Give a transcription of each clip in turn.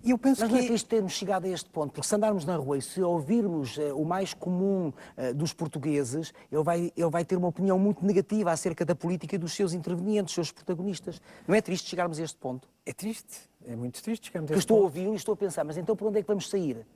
E eu penso Mas que... não é triste termos chegado a este ponto, porque se andarmos na rua e se ouvirmos o mais comum dos portugueses, ele vai ter uma opinião muito negativa acerca da política e dos seus intervenientes, dos seus protagonistas. Não é triste chegarmos a este ponto? É triste, é muito triste chegarmos a Que este estou a ponto. ouvir e estou a pensar, mas então por onde é que vamos sair?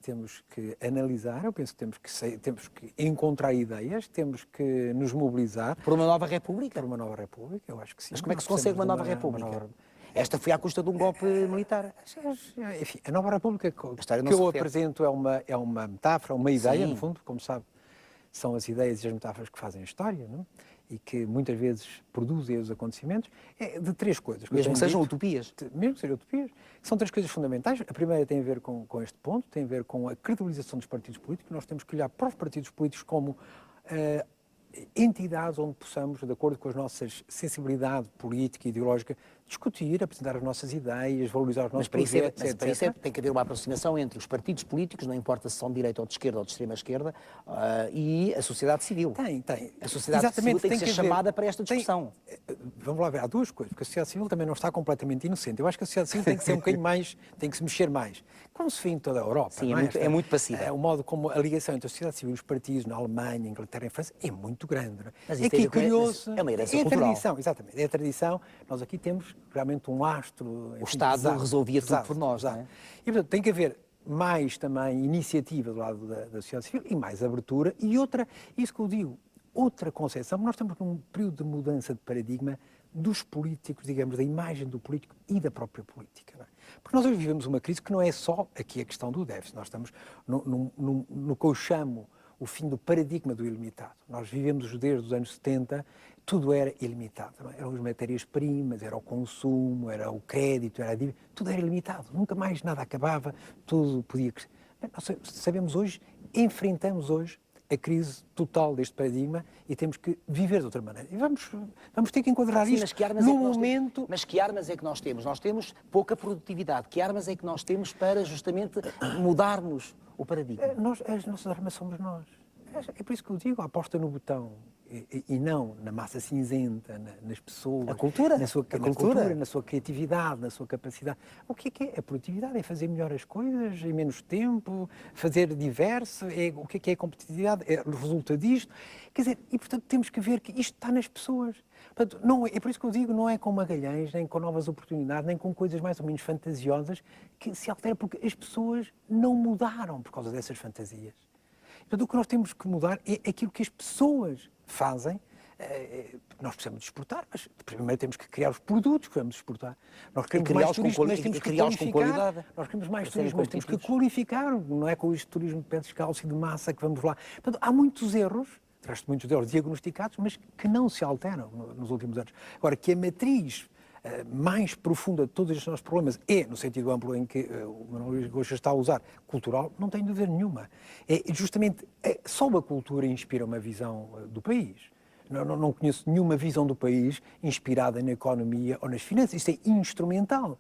Temos que analisar, eu penso que temos que encontrar ideias, temos que nos mobilizar. Por uma nova república? Por uma nova república, eu acho que sim. Mas como é que se consegue uma nova república? Esta foi à custa de um golpe militar. Enfim, a nova república que eu apresento é uma metáfora, uma ideia, no fundo, como sabe, são as ideias e as metáforas que fazem a história, não? E que muitas vezes produzem os acontecimentos, de três coisas. Mesmo que sejam utopias. Mesmo que sejam utopias. São três coisas fundamentais. A primeira tem a ver com este ponto, tem a ver com a credibilização dos partidos políticos. Nós temos que olhar para os partidos políticos como entidades onde possamos, de acordo com a nossa sensibilidade política e ideológica, discutir, apresentar as nossas ideias, valorizar os nossos projetos, mas para isso tem que haver uma aproximação entre os partidos políticos, não importa se são de direita ou de esquerda ou de extrema-esquerda, e a sociedade civil. Tem. A sociedade civil tem que ser chamada para esta discussão. Vamos lá ver, há duas coisas, porque a sociedade civil também não está completamente inocente. Eu acho que a sociedade civil tem que ser um bocadinho mais, tem que se mexer mais. Como se vê em toda a Europa. Sim, é muito passiva. O modo como a ligação entre a sociedade civil e os partidos na Alemanha, Inglaterra e França é muito grande. Não é? Mas aqui é curioso. É uma herança cultural. Tradição, exatamente. É a tradição. Nós aqui temos realmente um astro. O Estado resolvia tudo por nós, não é? E, portanto, tem que haver mais também iniciativa do lado da sociedade civil e mais abertura. E outra, isso que eu digo, outra concepção. Nós estamos num período de mudança de paradigma dos políticos, digamos, da imagem do político e da própria política. Não é? Porque nós hoje vivemos uma crise que não é só aqui a questão do déficit. Nós estamos no que eu chamo o fim do paradigma do ilimitado. Nós vivemos desde os anos 70, tudo era ilimitado. Não é? Eram as matérias-primas, era o consumo, era o crédito, era a dívida, tudo era ilimitado. Nunca mais nada acabava, tudo podia crescer. Nós sabemos hoje, enfrentamos hoje a crise total deste paradigma e temos que viver de outra maneira. E vamos ter que enquadrar isto no momento... Mas que armas é que nós temos? Nós temos pouca produtividade. Que armas é que nós temos para justamente mudarmos o paradigma? As nossas armas somos nós. É por isso que eu digo, a aposta no botão e não na massa cinzenta, nas pessoas. A cultura. Na sua cultura, na sua criatividade, na sua capacidade. O que é? A produtividade é fazer melhor as coisas em menos tempo, fazer diverso. O que é a competitividade? Resulta disto. Quer dizer, e portanto temos que ver que isto está nas pessoas. Portanto, é por isso que eu digo, não é com Magalhães, nem com novas oportunidades, nem com coisas mais ou menos fantasiosas que se altera, porque as pessoas não mudaram por causa dessas fantasias. Portanto, o que nós temos que mudar é aquilo que as pessoas fazem. Nós precisamos de exportar, mas primeiro temos que criar os produtos que vamos exportar. Nós queremos mais turismo, mas temos que qualificar. Nós queremos mais turismo, mas temos que qualificar. Não é com este turismo de pé descalço e de massa que vamos lá. Portanto, há muitos erros, traz muitos erros diagnosticados, mas que não se alteram nos últimos anos. Agora, que a matriz mais profunda de todos estes nossos problemas é, no sentido amplo em que o Manuel Luís Goxa está a usar, cultural, não tem dúvida nenhuma. É justamente, só a cultura inspira uma visão do país. Não conheço nenhuma visão do país inspirada na economia ou nas finanças. Isto é instrumental.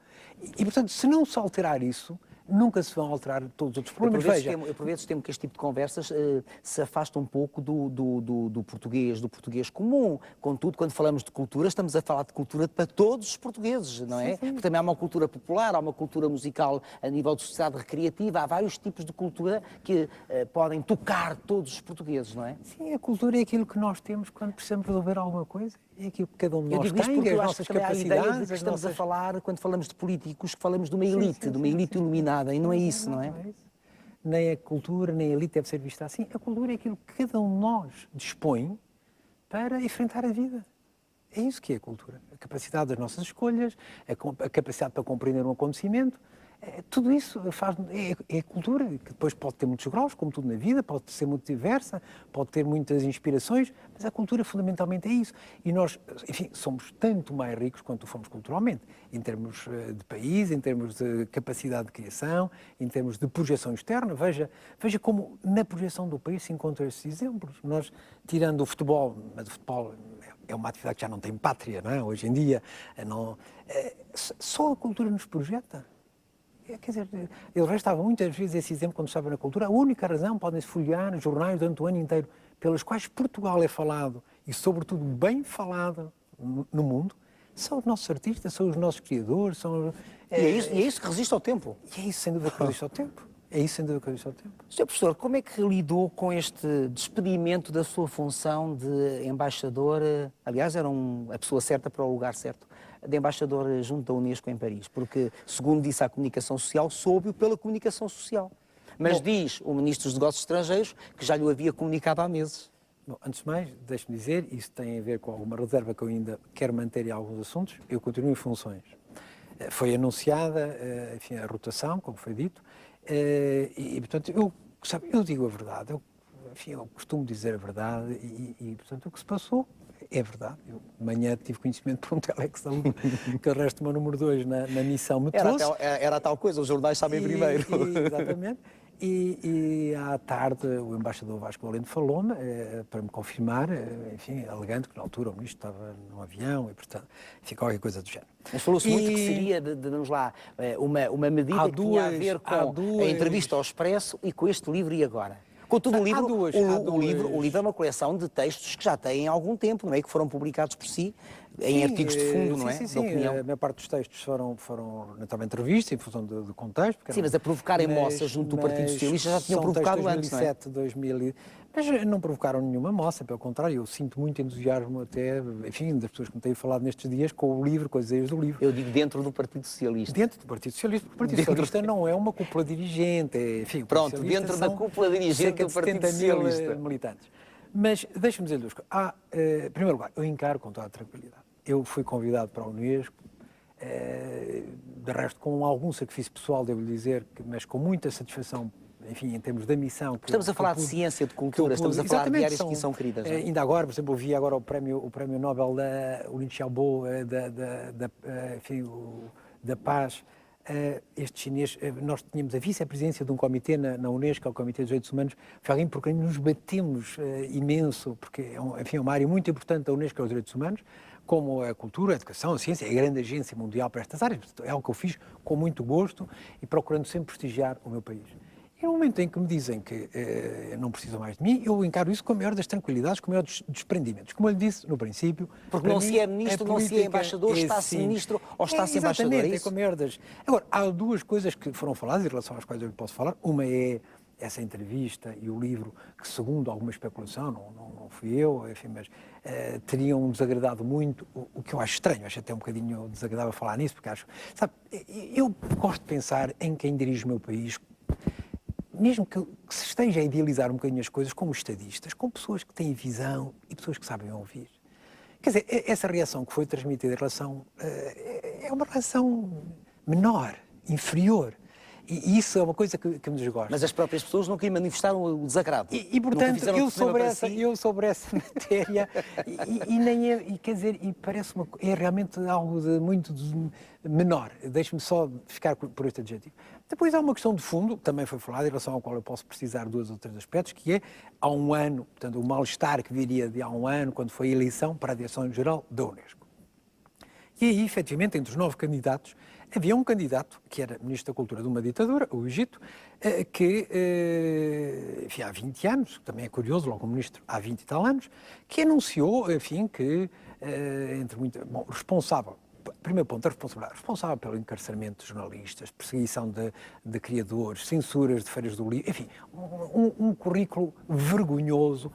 E portanto, se não se alterar isso, nunca se vão alterar todos os outros problemas. Eu por vezes temo que este tipo de conversas se afasta um pouco do português comum. Contudo, quando falamos de cultura, estamos a falar de cultura para todos os portugueses, não é? Sim. Porque também há uma cultura popular, há uma cultura musical a nível de sociedade recreativa, há vários tipos de cultura que podem tocar todos os portugueses, não é? Sim, a cultura é aquilo que nós temos quando precisamos resolver alguma coisa. É aquilo que cada um de nós tem, as nossas capacidades. Que estamos a falar, quando falamos de políticos, que falamos de uma elite, de uma elite iluminada, e não é isso, não é? Nem a cultura, nem a elite deve ser vista assim. A cultura é aquilo que cada um de nós dispõe para enfrentar a vida. É isso que é a cultura. A capacidade das nossas escolhas, a capacidade para compreender um acontecimento. Tudo isso é cultura, que depois pode ter muitos graus, como tudo na vida, pode ser muito diversa, pode ter muitas inspirações, mas a cultura fundamentalmente é isso. E nós, enfim, somos tanto mais ricos quanto fomos culturalmente, em termos de país, em termos de capacidade de criação, em termos de projeção externa. Veja como na projeção do país se encontram esses exemplos. Nós, tirando o futebol, mas o futebol é uma atividade que já não tem pátria, não é? Hoje em dia, só a cultura nos projeta. Quer dizer, eu restava muitas vezes esse exemplo quando estava na cultura. A única razão, podem-se folhear jornais durante o ano inteiro, pelas quais Portugal é falado, e sobretudo bem falado no mundo, são os nossos artistas, são os nossos criadores, são... E é isso que resiste ao tempo. E é isso, sem dúvida, que resiste ao tempo. É isso, sem dúvida, que resiste ao tempo. Sr. Professor, como é que lidou com este despedimento da sua função de embaixador, aliás, era a pessoa certa para o lugar certo, de embaixador junto da Unesco em Paris, porque, segundo disse a comunicação social, soube-o pela comunicação social. Mas diz o Ministro dos Negócios Estrangeiros que já lhe havia comunicado há meses. Bom, antes de mais, deixe-me dizer, isso tem a ver com alguma reserva que eu ainda quero manter em alguns assuntos, eu continuo em funções. Foi anunciada, enfim, a rotação, como foi dito, e portanto, eu digo a verdade, eu costumo dizer a verdade e, portanto, o que se passou é verdade. Eu de manhã tive conhecimento por um telex da Lula, que o resto do meu número 2 na missão me trouxe. Era a tal coisa, os jornais sabem primeiro. Exatamente. E à tarde o embaixador Vasco Valente falou-me para me confirmar, enfim, alegando que na altura o ministro estava num avião e, portanto, enfim, qualquer coisa do género. Mas falou-se muito que seria, vamos lá, uma medida que tinha a ver com a entrevista ao Expresso e com este livro e agora. Contudo, o livro é uma coleção de textos que já têm algum tempo, não é? Que foram publicados por si em artigos de fundo, não é? Sim. A maior parte dos textos foram naturalmente entrevistas, em função do contexto. Sim, mas a provocarem moça junto do Partido Socialista já tinham provocado antes, não é? 2000, mas não provocaram nenhuma moça, pelo contrário, eu sinto muito entusiasmo até, enfim, das pessoas que me têm falado nestes dias com o livro, com as ideias do livro. Eu digo dentro do Partido Socialista. Dentro do Partido Socialista, porque o Partido Socialista não é uma cúpula dirigente, enfim... Pronto, dentro da cúpula dirigente do Partido Socialista. Militantes. Mas deixe-me dizer duas coisas. Em primeiro lugar, eu encaro com toda a tranquilidade. Eu fui convidado para a Unesco, de resto com algum sacrifício pessoal, devo dizer, mas com muita satisfação, enfim, em termos da missão. Estamos a falar de ciência, de cultura, estamos a falar de áreas que são queridas. Não é? Ainda agora, por exemplo, eu vi agora o prémio Nobel o Lin Xiaobo, da Paz. Este chinês, nós tínhamos a vice-presidência de um comitê na Unesco, o Comitê dos Direitos Humanos, foi alguém por quem nos batemos imenso, porque é uma área muito importante da Unesco, é os direitos humanos, como a cultura, a educação, a ciência, é a grande agência mundial para estas áreas. É algo que eu fiz com muito gosto e procurando sempre prestigiar o meu país. E no momento em que me dizem que não precisam mais de mim, eu encaro isso com a maior das tranquilidades, com o maior dos desprendimentos. Como eu lhe disse no princípio... Porque não se é ministro, não se é embaixador, está-se ministro ou está-se embaixador, é isso? É com a maior das... Agora, há duas coisas que foram faladas em relação às quais eu lhe posso falar. Uma é essa entrevista e o livro, que segundo alguma especulação, não fui eu, enfim, mas teriam desagradado muito, o que eu acho estranho, acho até um bocadinho desagradável falar nisso, porque acho... Sabe, eu gosto de pensar em quem dirige o meu país, mesmo que se esteja a idealizar um bocadinho as coisas como estadistas, com pessoas que têm visão e pessoas que sabem ouvir. Quer dizer, essa reação que foi transmitida em relação... é uma reação menor, inferior. E isso é uma coisa que me desgosta. Mas as próprias pessoas não queriam manifestar o desagrado. E portanto, eu sobre essa matéria, quer dizer, e parece-me, é realmente algo muito menor. Deixe-me só ficar por este adjetivo. Depois há uma questão de fundo, que também foi falada, em relação ao qual eu posso precisar de 2 ou 3 aspectos, que é, há um ano, portanto, o mal-estar que viria de há um ano, quando foi a eleição para a direção-geral da Unesco. E aí, efetivamente, entre os 9 candidatos, havia um candidato, que era Ministro da Cultura de uma ditadura, o Egito, que, enfim, há 20 anos, que também é curioso, logo o Ministro há 20 e tal anos, que anunciou, enfim, que, responsável, primeiro ponto, a responsabilidade, responsável pelo encarceramento de jornalistas, perseguição de criadores, censuras de feiras do livro, enfim, um currículo vergonhoso.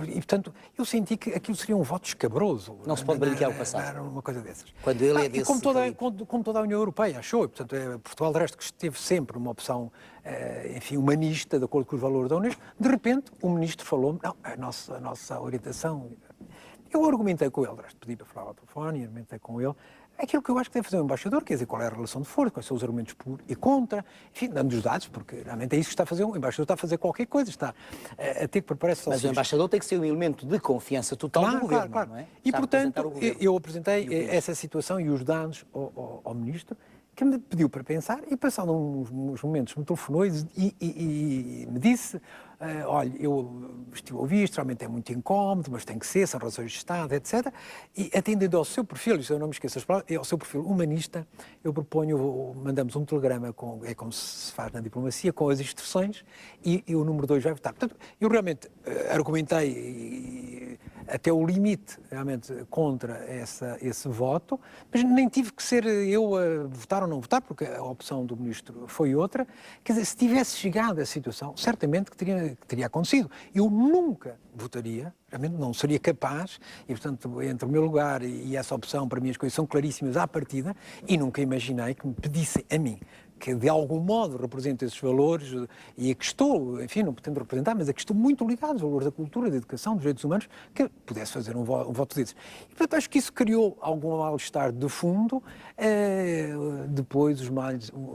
E, portanto, eu senti que aquilo seria um voto escabroso. Não se pode brincar o passado. Era uma coisa dessas. Quando ele é desse... Como toda a União Europeia achou, e, portanto, Portugal, de resto, que esteve sempre numa opção, enfim, humanista, de acordo com os valores da Unesco, de repente, o ministro falou-me, não, a nossa orientação... Eu argumentei com ele, de resto, pedi para falar ao telefone e argumentei com ele, aquilo que eu acho que deve fazer um embaixador, quer dizer, qual é a relação de força, quais são os argumentos por e contra, enfim, dando os dados, porque realmente é isso que está a fazer, o embaixador está a fazer qualquer coisa, está a ter que preparar-se... Mas o embaixador tem que ser um elemento de confiança total do governo, claro. Não é? E, portanto, eu apresentei essa situação e os dados ao ministro, que me pediu para pensar e, passando uns momentos, me telefonou e me disse, olha, eu estive a ouvir isto, realmente é muito incómodo, mas tem que ser, são razões de Estado, etc. E atendendo ao seu perfil, isto eu não me esqueço as palavras, ao seu perfil humanista, eu proponho, mandamos um telegrama, é como se faz na diplomacia, com as instruções e o número 2 vai votar. Portanto, eu realmente argumentei até o limite, realmente, contra esse voto, mas nem tive que ser eu a votar ou não votar, porque a opção do ministro foi outra. Quer dizer, se tivesse chegado a essa situação, certamente que teria acontecido. Eu nunca votaria, realmente não seria capaz, e portanto, entre o meu lugar e essa opção, para mim as coisas são claríssimas à partida, e nunca imaginei que me pedissem a mim, que de algum modo representa esses valores, e a que estou, enfim, não pretendo representar, mas a que estou muito ligado aos valores da cultura, da educação, dos direitos humanos, que pudesse fazer um voto desses. E, portanto, acho que isso criou algum mal-estar de fundo, depois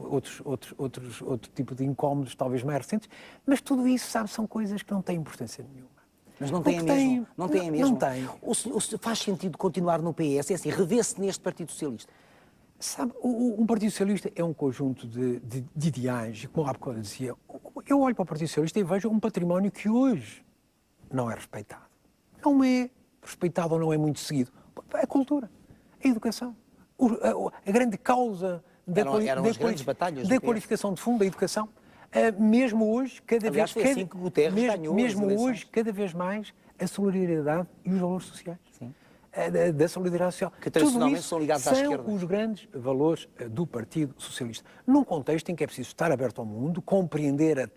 outro tipo de incómodos, talvez mais recentes, mas tudo isso, sabe, são coisas que não têm importância nenhuma. Mas não tem mesmo. Não tem mesmo. Não tem. Faz sentido continuar no PS? É assim, revê-se neste Partido Socialista? Sabe, o Partido Socialista é um conjunto de ideais, e como há bocado dizia, eu olho para o Partido Socialista e vejo um património que hoje não é respeitado. Não é respeitado ou não é muito seguido. A cultura, a educação, a grande causa da qualificação de fundo da educação. Mesmo hoje, Aliás, foi assim que Guterres ganhou mesmo hoje, cada vez mais, a solidariedade e os valores sociais. Sim. Da solidariedade social. Que tradicionalmente são ligados à esquerda. São os grandes valores do Partido Socialista. Num contexto em que é preciso estar aberto ao mundo, compreender a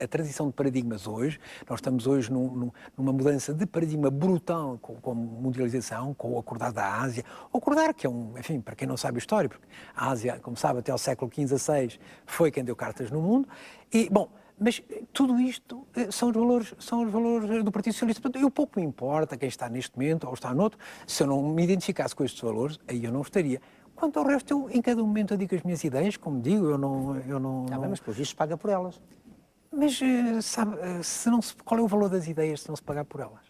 transição de paradigmas hoje. Nós estamos hoje numa mudança de paradigma brutal com a mundialização, com o acordar da Ásia. O acordar, que é enfim, para quem não sabe a história, porque a Ásia, como sabe, até ao século XV a XVI, foi quem deu cartas no mundo. E, bom, mas tudo isto são os valores do Partido Socialista. Portanto, eu pouco me importa quem está neste momento ou está noutro. Se eu não me identificasse com estes valores, aí eu não estaria. Quanto ao resto, eu em cada momento eu digo as minhas ideias, como digo, eu não... Bem, mas depois isto paga por elas. Mas, sabe, qual é o valor das ideias se não se pagar por elas?